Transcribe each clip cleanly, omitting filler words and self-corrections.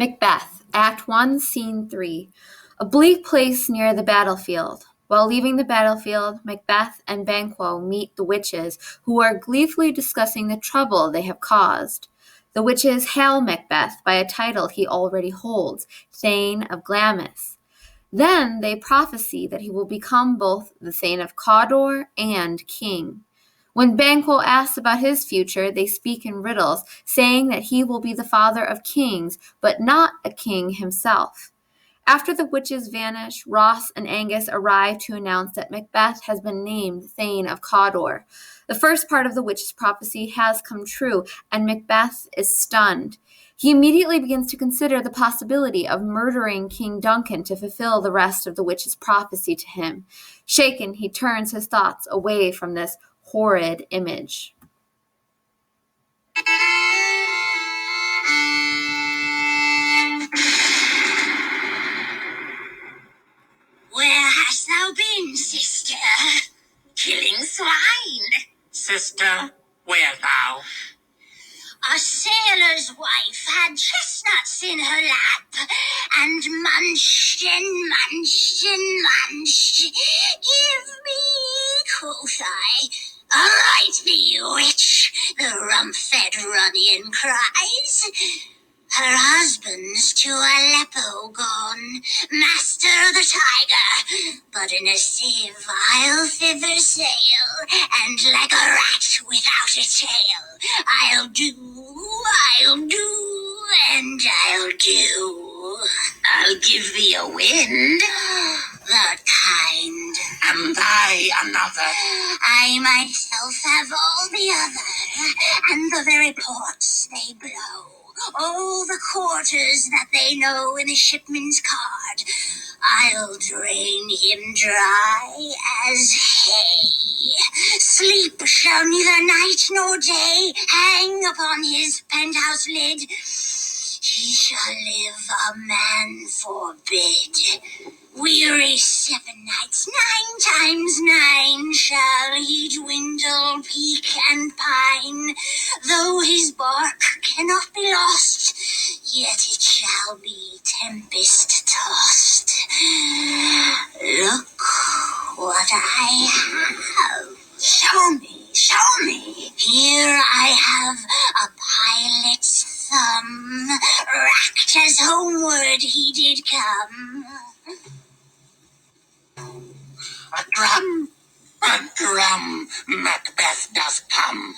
Macbeth, Act 1, Scene 3. A bleak place near the battlefield. While leaving the battlefield, Macbeth and Banquo meet the witches, who are gleefully discussing the trouble they have caused. The witches hail Macbeth by a title he already holds, Thane of Glamis. Then they prophesy that he will become both the Thane of Cawdor and king. When Banquo asks about his future, they speak in riddles, saying that he will be the father of kings, but not a king himself. After the witches vanish, Ross and Angus arrive to announce that Macbeth has been named Thane of Cawdor. The first part of the witch's prophecy has come true, and Macbeth is stunned. He immediately begins to consider the possibility of murdering King Duncan to fulfill the rest of the witch's prophecy to him. Shaken, he turns his thoughts away from this horrid image. Where hast thou been, sister? Killing swine. Sister, where thou? A sailor's wife had chestnuts in her lap, and munched and munched and munched. Give me, quoth I. All right, thee witch, the rump-fed runion cries. Her husband's to Aleppo gone, master of the tiger, but in a sieve I'll thither sail, and like a rat without a tail, I'll do, and I'll do. I'll give thee a wind, the kind, And thy another. I myself have all the other, and the very ports they blow. All the quarters that they know in the shipman's card, I'll drain him dry as hay. Sleep shall neither night nor day hang upon his penthouse lid. He shall live, a man forbid. Weary 7 nights, 9 times 9 shall he dwindle, peak, and pine. Though his bark cannot be lost, yet it shall be tempest-tossed. Look what I have. Show me. Here I have a pilot's thumb, racked as homeward he did come. A drum, Macbeth doth come.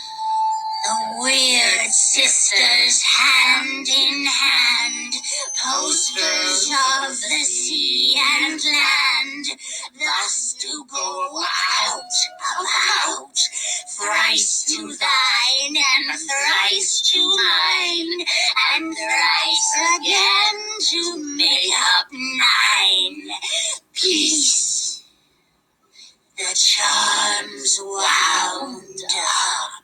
The weird sisters, hand in hand, posters of the sea and land, thus to go out, thrice to thine, and thrice to mine, and thrice again to make up 9. Peace, the charms wound up.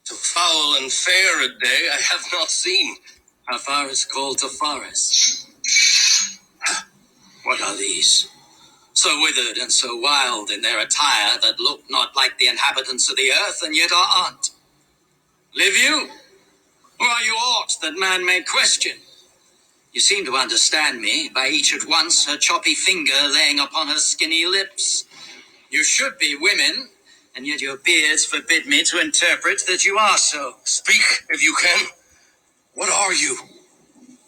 So foul and fair a day I have not seen. How far is called to forest? What are these? So withered and so wild in their attire that look not like the inhabitants of the earth, and yet are aught. Live you? Or are you aught that man may question? You seem to understand me, by each at once her choppy finger laying upon her skinny lips. You should be women, and yet your beards forbid me to interpret that you are so. Speak, if you can. What are you?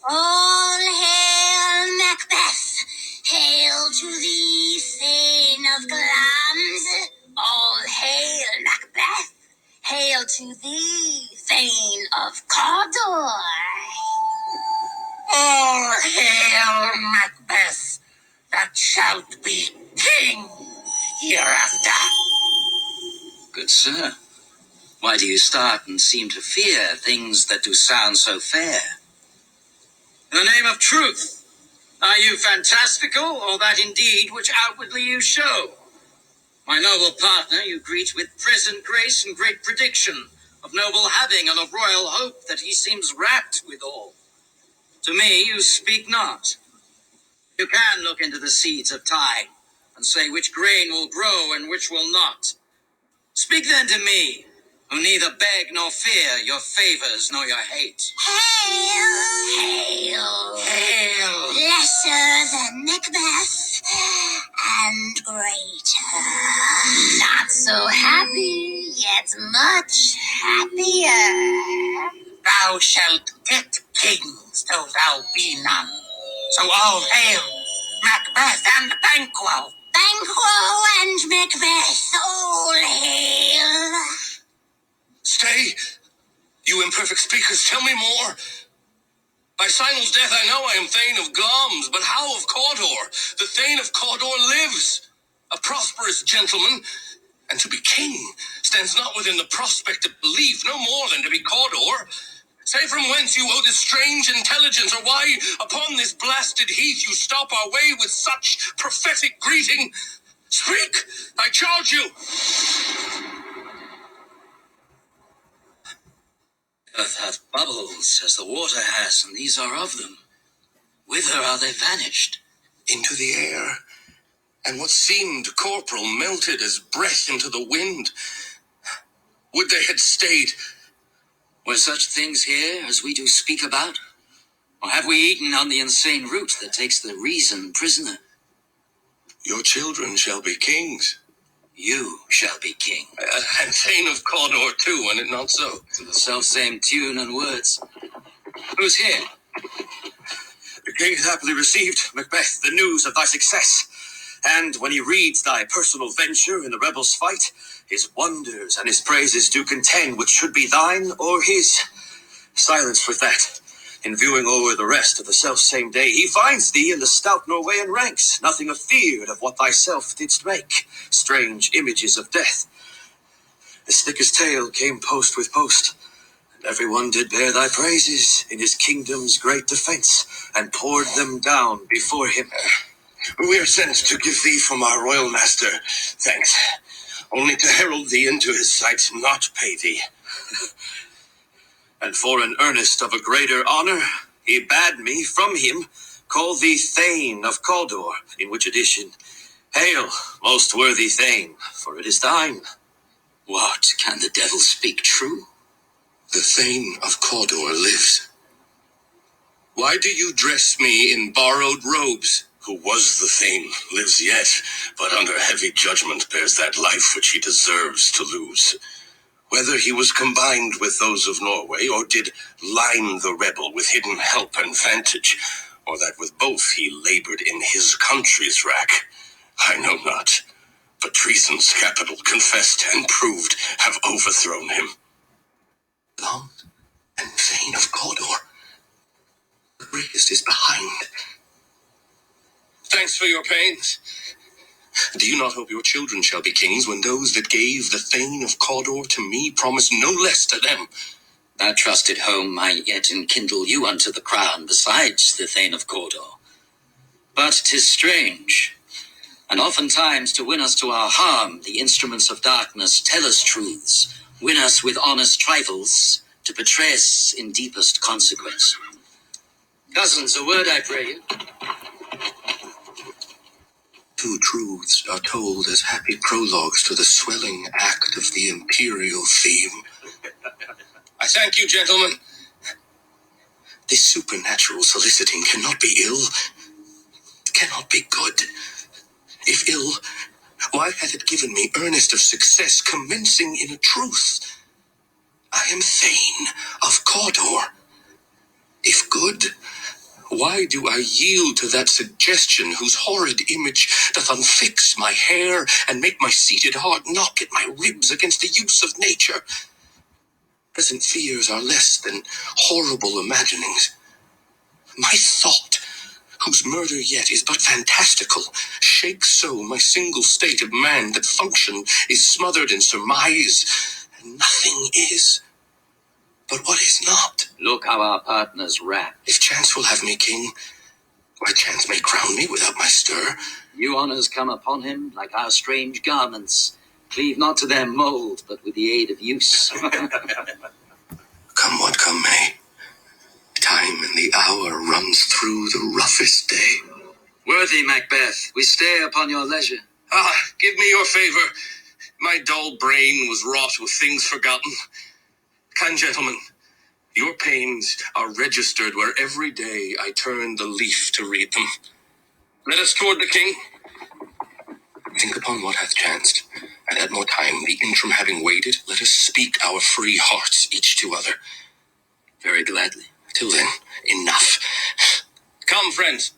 All hail Macbeth, hail to thee, Thane of Glamis. All hail Macbeth, hail to thee, Thane of Cawdor. All hail, Macbeth, that shalt be king hereafter. Good sir, why do you start and seem to fear things that do sound so fair? In the name of truth, are you fantastical, or that indeed which outwardly you show? My noble partner you greet with present grace and great prediction, of noble having and of royal hope that he seems rapt withal. To me you speak not. You can look into the seeds of time, and say which grain will grow and which will not. Speak then to me, who neither beg nor fear your favors nor your hate. Hail! Hail! Lesser than Macbeth and greater. Not so happy, yet much happier. Thou shalt get kings, though thou be none. So all hail, Macbeth and Banquo. Banquo and Macbeth, all hail. Stay! You imperfect speakers, tell me more. By Sinel's death I know I am Thane of Glamis, but how of Cawdor? The Thane of Cawdor lives, a prosperous gentleman, and to be king stands not within the prospect of belief, no more than to be Cawdor. Say from whence you owe this strange intelligence, or why upon this blasted heath you stop our way with such prophetic greeting. Speak, I charge you. Earth hath bubbles as the water has, and these are of them. Whither are they vanished? Into the air, and what seemed corporal melted as breath into the wind. Would they had stayed. Were such things here as we do speak about? Or have we eaten on the insane root that takes the reason prisoner? Your children shall be kings. You shall be king. And Thane of Cawdor too, and it not so. To the self-same tune and words. Who's here? The king hath happily received, Macbeth, the news of thy success. And when he reads thy personal venture in the rebels' fight, his wonders and his praises do contend which should be thine or his. Silence with that. In viewing o'er the rest of the self-same day, he finds thee in the stout Norwegian ranks, nothing afeard of what thyself didst make, strange images of death. As thick as tale came post with post, and every one did bear thy praises in his kingdom's great defence, and poured them down before him. We are sent to give thee from our royal master thanks, only to herald thee into his sight, not pay thee. And for an earnest of a greater honour, he bade me from him call thee Thane of Cawdor, in which addition, hail, most worthy Thane, for it is thine. What, can the devil speak true? The Thane of Cawdor lives. Why do you dress me in borrowed robes? Who was the Thane lives yet, but under heavy judgment bears that life which he deserves to lose. Whether he was combined with those of Norway, or did line the rebel with hidden help and vantage, or that with both he laboured in his country's wrack, I know not. But treason's capital confessed and proved have overthrown him. Long and Thane of Cawdor, the greatest is behind. Thanks for your pains. Do you not hope your children shall be kings, when those that gave the Thane of Cawdor to me promise no less to them? That trusted home might yet enkindle you unto the crown, besides the Thane of Cawdor. But 'tis strange, and oftentimes to win us to our harm, the instruments of darkness tell us truths, win us with honest trifles, to betray us in deepest consequence. Cousins, a word, I pray you. Two truths are told as happy prologues to the swelling act of the imperial theme. I thank you, gentlemen. This supernatural soliciting cannot be ill, cannot be good. If ill, why hath it given me earnest of success, commencing in a truth? I am Thane of Cawdor. If good, why do I yield to that suggestion whose horrid image doth unfix my hair and make my seated heart knock at my ribs against the use of nature? Present fears are less than horrible imaginings. My thought, whose murder yet is but fantastical, shakes so my single state of man that function is smothered in surmise, and nothing is but what is not. Look how our partners rap. If chance will have me king, why chance may crown me without my stir. New honours come upon him like our strange garments, cleave not to their mould, but with the aid of use. Come what come may, time and the hour runs through the roughest day. Worthy Macbeth, we stay upon your leisure. Ah, give me your favour. My dull brain was wrought with things forgotten. Kind gentlemen, your pains are registered where every day I turn the leaf to read them. Let us toward the king. Think upon what hath chanced, and at more time, the interim having waited, let us speak our free hearts each to other. Very gladly. Till then, enough. Come, friends.